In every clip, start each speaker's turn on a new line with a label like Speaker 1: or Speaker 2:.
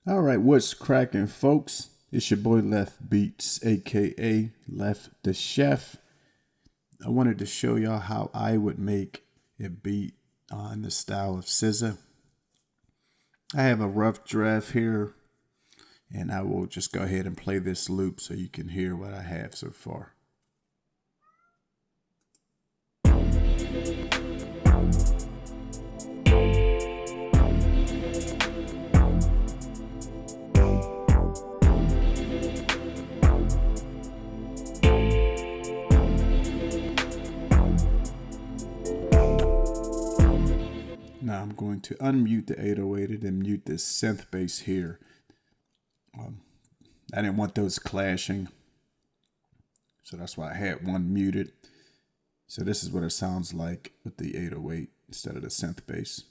Speaker 1: All right, what's cracking, folks? It's your boy Left Beats, aka Left the Chef. I wanted to show y'all how I would make a beat in the style of SZA. I have a rough draft here, and I will just go ahead and play this loop so you can hear what I have so far. Now I'm going to unmute the 808 and then mute this synth bass here. I didn't want those clashing, so that's why I had one muted. So this is what it sounds like with the 808 instead of the synth bass.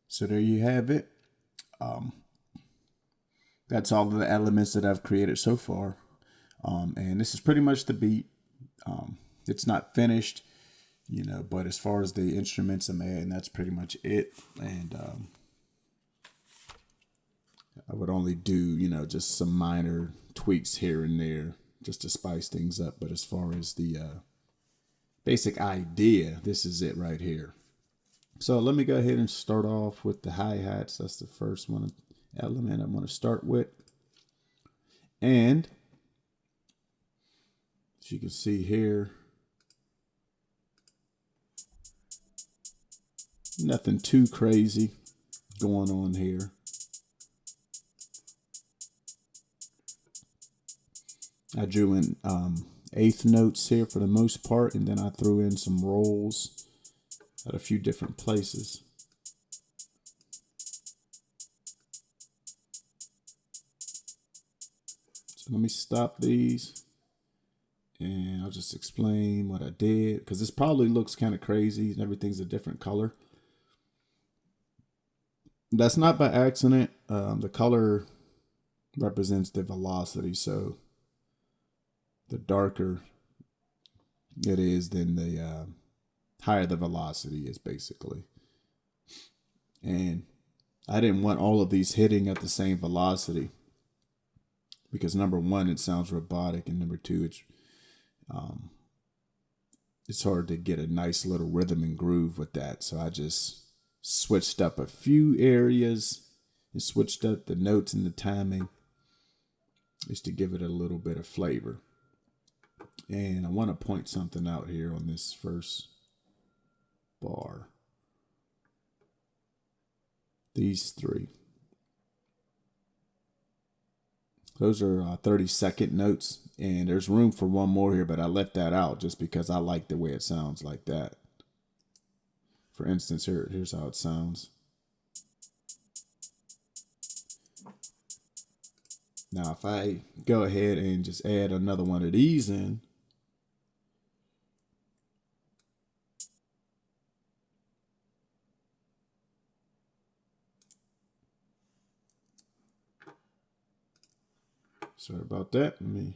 Speaker 1: So there you have it. That's all of the elements that I've created so far. And this is pretty much the beat. It's not finished, but as far as the instruments I'm adding, that's pretty much it. And I would only do, just some minor tweaks here and there just to spice things up. But as far as the basic idea, this is it right here. So let me go ahead and start off with the hi-hats. That's the first element I want to start with. And as you can see here, nothing too crazy going on here. I drew in eighth notes here for the most part, and then I threw in some rolls at a few different places. So let me stop these and I'll just explain what I did, because this probably looks kind of crazy and everything's a different color. That's not by accident. The color represents the velocity, so the darker it is, then the higher the velocity is, basically. And I didn't want all of these hitting at the same velocity, because number one, it sounds robotic, and number two, it's hard to get a nice little rhythm and groove with that. So I just switched up a few areas and switched up the notes and the timing just to give it a little bit of flavor. And I want to point something out here on this first bar. These three. Those are 30-second notes, and there's room for one more here, but I left that out just because I like the way it sounds like that. For instance, here's how it sounds. Now, if I go ahead and just add another one of these in, sorry about that. Let me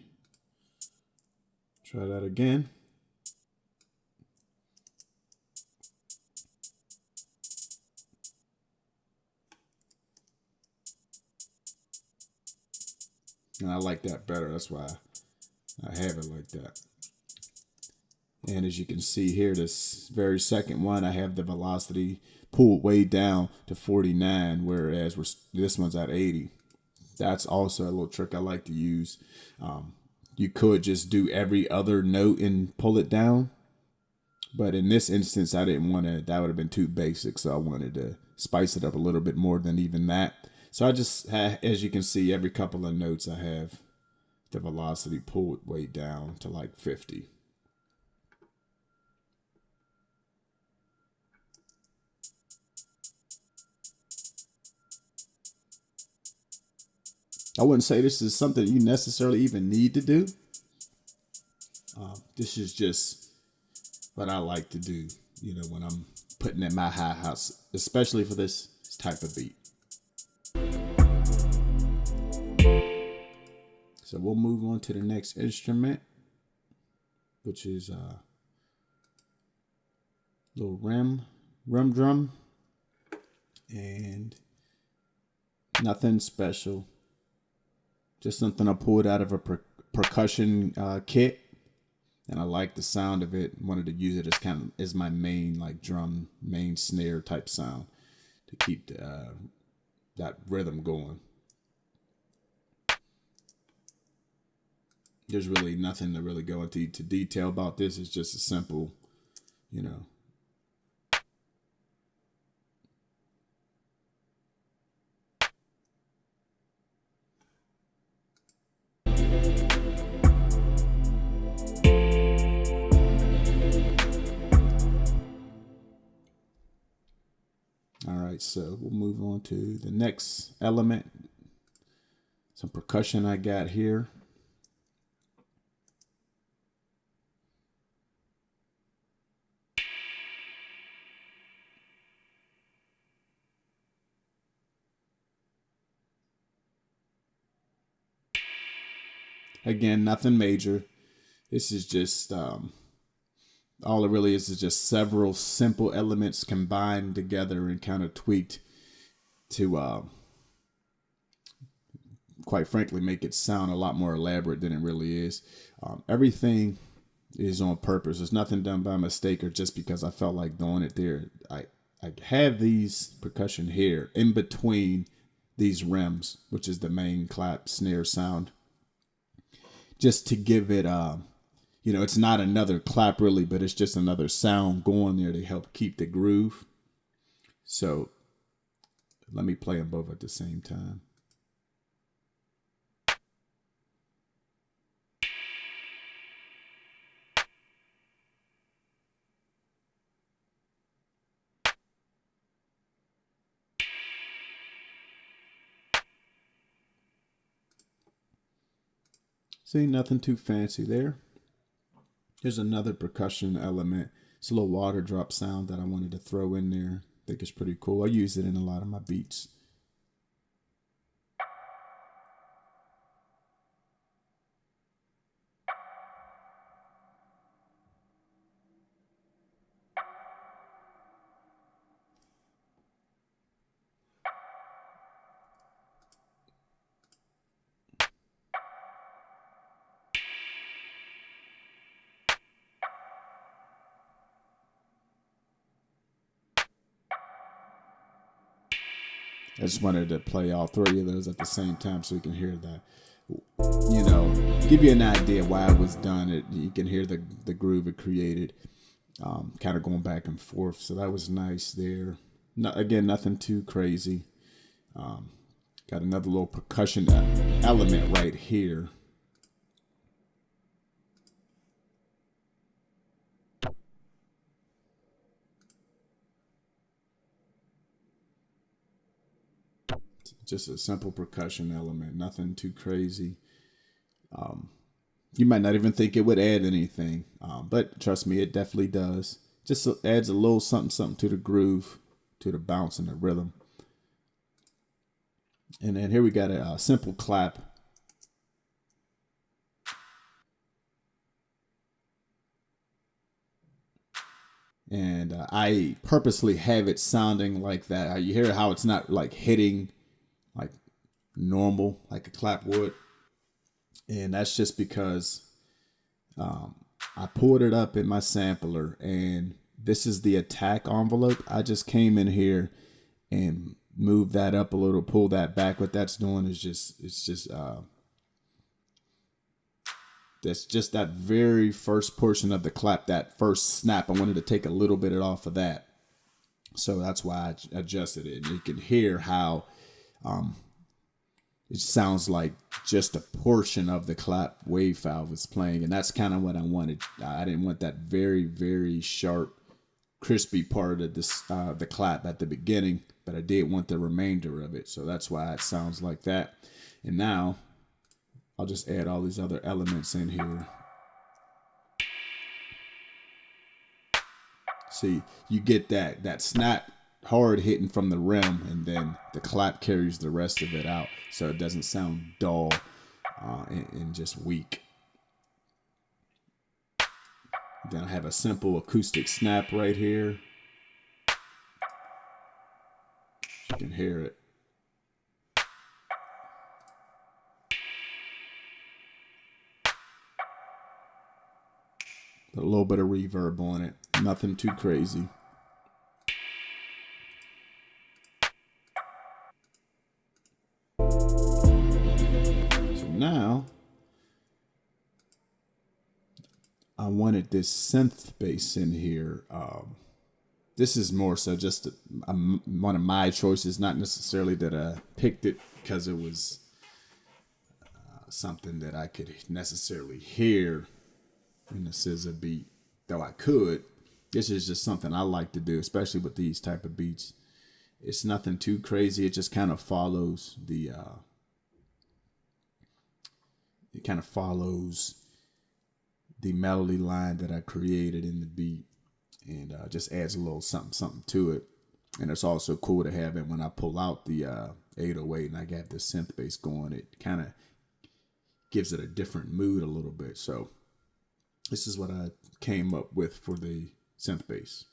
Speaker 1: try that again. And I like that better. That's why I have it like that. And as you can see here, this very second one, I have the velocity pulled way down to 49, whereas this one's at 80. That's also a little trick I like to use. You could just do every other note and pull it down. But in this instance, I didn't want to, that would have been too basic. So I wanted to spice it up a little bit more than even that. So I just, as you can see, every couple of notes I have the velocity pulled way down to like 50. I wouldn't say this is something you necessarily even need to do. This is just what I like to do, you know, when I'm putting in my hi-hats, especially for this type of beat. So we'll move on to the next instrument, which is a little rim drum, and nothing special, just something I pulled out of a percussion kit, and I like the sound of it. Wanted to use it as my main like drum, main snare type sound to keep that rhythm going. There's really nothing to really go into detail about this. It's just a simple, you know. All right, so we'll move on to the next element. Some percussion I got here. Again, nothing major. This is just all it really is just several simple elements combined together and kind of tweaked to, quite frankly, make it sound a lot more elaborate than it really is. Everything is on purpose. There's nothing done by mistake or just because I felt like doing it there. I have these percussion here in between these rims, which is the main clap snare sound, just to give it, you know, it's not another clap really, but it's just another sound going there to help keep the groove. So let me play them both at the same time. See, nothing too fancy there. Here's another percussion element. It's a little water drop sound that I wanted to throw in there. I think it's pretty cool. I use it in a lot of my beats. I just wanted to play all three of those at the same time so you can hear that, you know, give you an idea why it was done. You can hear the groove it created, kind of going back and forth. So that was nice there. Again, nothing too crazy. Got another little percussion element right here. Just a simple percussion element, nothing too crazy. You might not even think it would add anything, but trust me, it definitely does. Just adds a little something to the groove, to the bounce and the rhythm. And then here we got a simple clap. And I purposely have it sounding like that. You hear how it's not like hitting like normal, like a clap would. And that's just because I pulled it up in my sampler, and this is the attack envelope. I just came in here and moved that up a little, pull that back. What that's doing is that's just that very first portion of the clap, that first snap. I wanted to take a little bit off of that. So that's why I adjusted it. And you can hear how it sounds like just a portion of the clap wave valve is playing. And that's kind of what I wanted. I didn't want that very, very sharp, crispy part of this, the clap at the beginning, but I did want the remainder of it. So that's why it sounds like that. And now I'll just add all these other elements in here. See, you get that snap hard hitting from the rim, and then the clap carries the rest of it out, so it doesn't sound dull and just weak. Then I have a simple acoustic snap right here. You can hear it. A little bit of reverb on it. Nothing too crazy. So now I wanted this synth bass in here. This is more so just one of my choices, not necessarily that I picked it because it was something that I could necessarily hear in the SZA beat, though I could. This is just something I like to do, especially with these type of beats. It's nothing too crazy. It just kind of follows the melody line that I created in the beat, and just adds a little something to it. And it's also cool to have it when I pull out the 808 and I got the synth bass going. It kind of gives it a different mood a little bit. So this is what I came up with for the synth bass.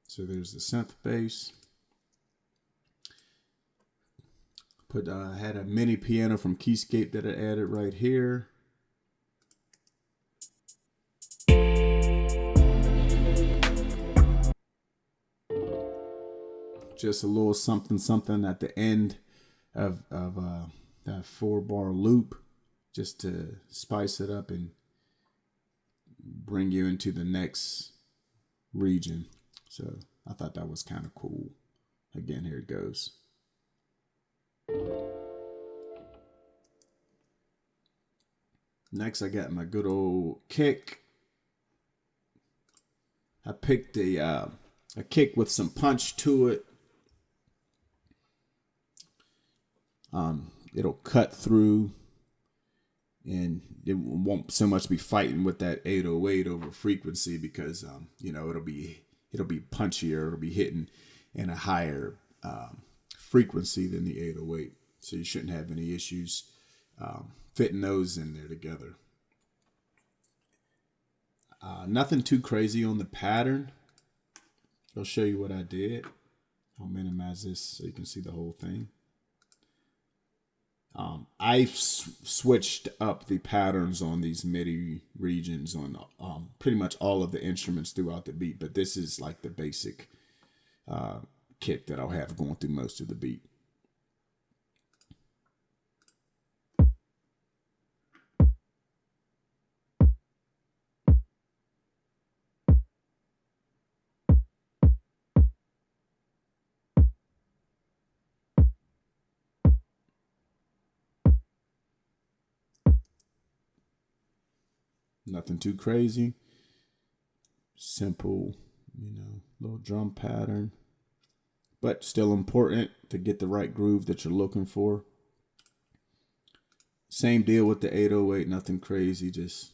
Speaker 1: So there's the synth bass. I had a mini piano from Keyscape that I added right here. Just a little something at the end of that 4-bar loop, just to spice it up and bring you into the next region. So I thought that was kind of cool. Again, here it goes. Next, I got my good old kick. I picked a kick with some punch to it. It'll cut through, and it won't so much be fighting with that 808 over frequency, because it'll be punchier. It'll be hitting in a higher frequency than the 808, so you shouldn't have any issues fitting those in there together. Nothing too crazy on the pattern. I'll show you what I did. I'll minimize this so you can see the whole thing. I've switched up the patterns on these MIDI regions on pretty much all of the instruments throughout the beat, but this is like the basic kick that I'll have going through most of the beat. Nothing too crazy. Simple, little drum pattern, but still important to get the right groove that you're looking for. Same deal with the 808, nothing crazy, just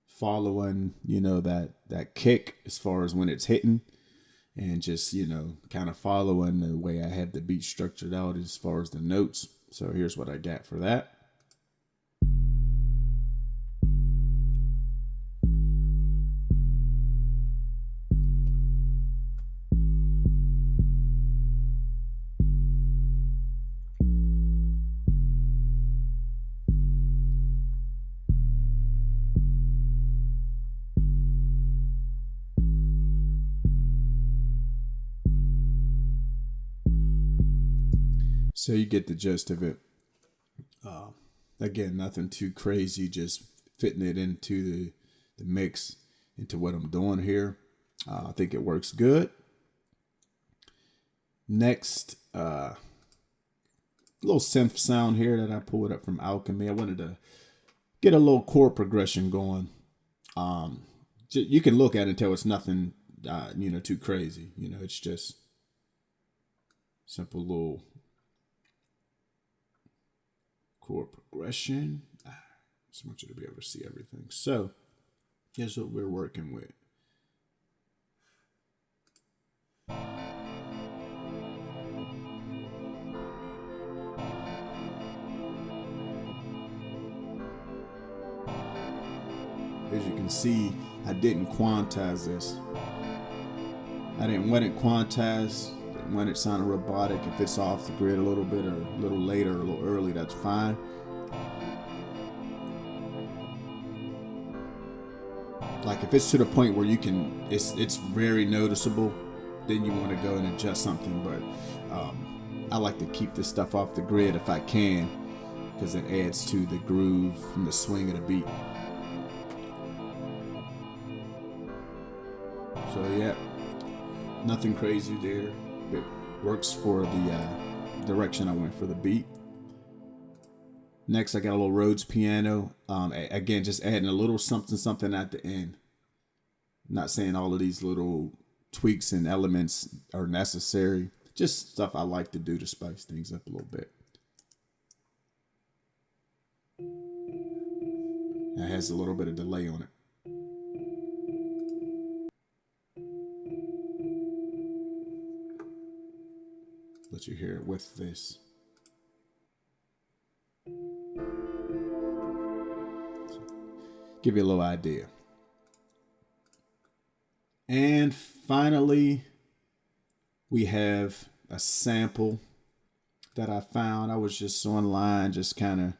Speaker 1: following, that kick as far as when it's hitting, and just, kind of following the way I have the beat structured out as far as the notes. So here's what I got for that. So you get the gist of it. Again, nothing too crazy, just fitting it into the mix, into what I'm doing here. I think it works good. Next, little synth sound here that I pulled up from Alchemy. I wanted to get a little chord progression going. You can look at it and tell it's nothing, too crazy. It's just simple little chord progression. Just want you to be able to see everything. So here's what we're working with. As you can see, I didn't quantize this. I didn't want it quantized. Didn't want it sounding robotic. If it's off the grid a little bit, or a little later, or a little early, that's fine. Like if it's to the point where it's very noticeable, then you want to go and adjust something. But I like to keep this stuff off the grid if I can, because it adds to the groove and the swing of the beat. So yeah, nothing crazy there. It works for the direction I went for the beat. Next, I got a little Rhodes piano. Again, just adding a little something at the end. Not saying all of these little tweaks and elements are necessary. Just stuff I like to do to spice things up a little bit. It has a little bit of delay on it. Let you hear it with this. Give you a little idea. And finally, we have a sample that I found. I was just online, just kind of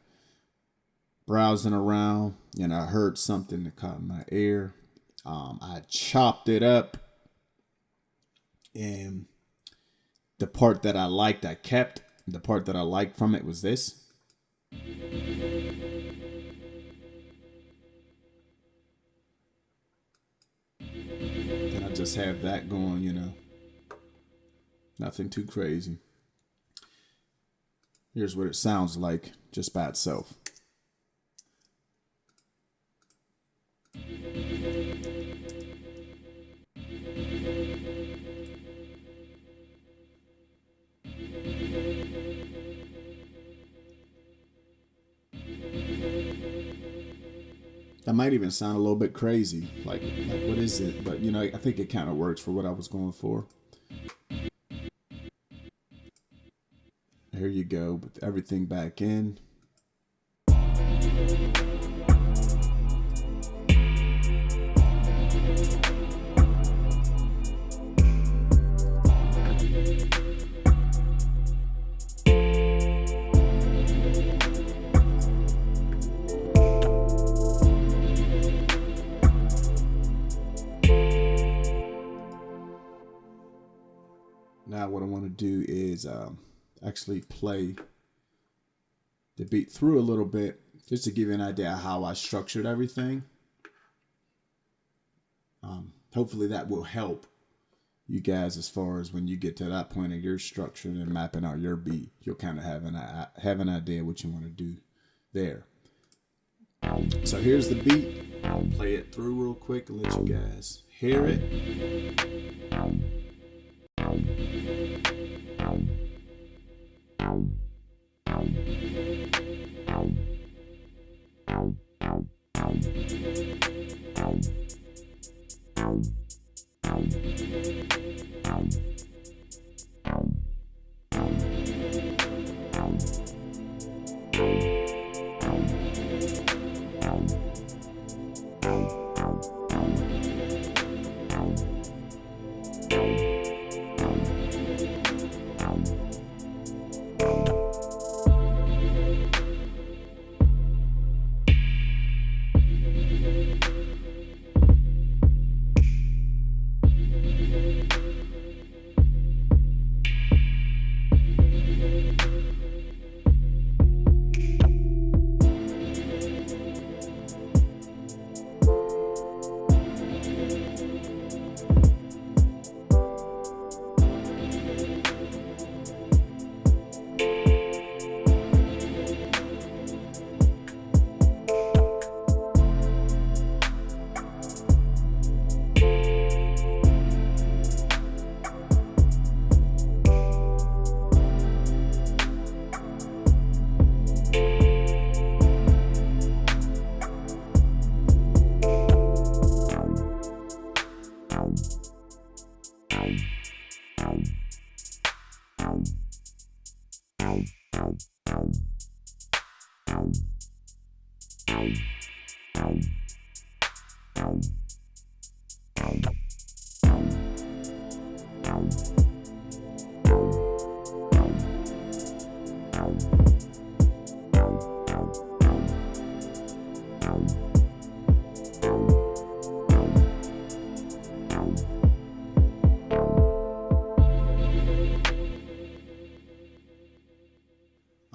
Speaker 1: browsing around, and I heard something that caught my ear. I chopped it up, and the part that I liked, I kept. The part that I liked from it was this. And I just have that going, Nothing too crazy. Here's what it sounds like just by itself. That might even sound a little bit crazy. Like what is it? But, I think it kind of works for what I was going for. Here you go, with everything back in. Now what I want to do is actually play the beat through a little bit, just to give you an idea of how I structured everything. Hopefully that will help you guys as far as when you get to that point of your structure and mapping out your beat. You'll kind of have an idea what you want to do there. So here's the beat. I'll play it through real quick and let you guys hear it.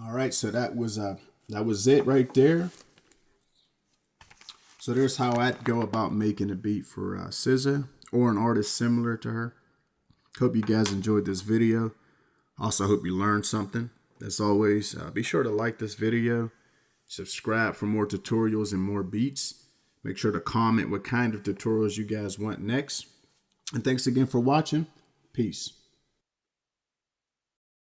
Speaker 1: All right, so that was it right there. So there's how I'd go about making a beat for SZA or an artist similar to her. Hope you guys enjoyed this video. Also, hope you learned something. As always, be sure to like this video, subscribe for more tutorials and more beats. Make sure to comment what kind of tutorials you guys want next. And thanks again for watching. Peace.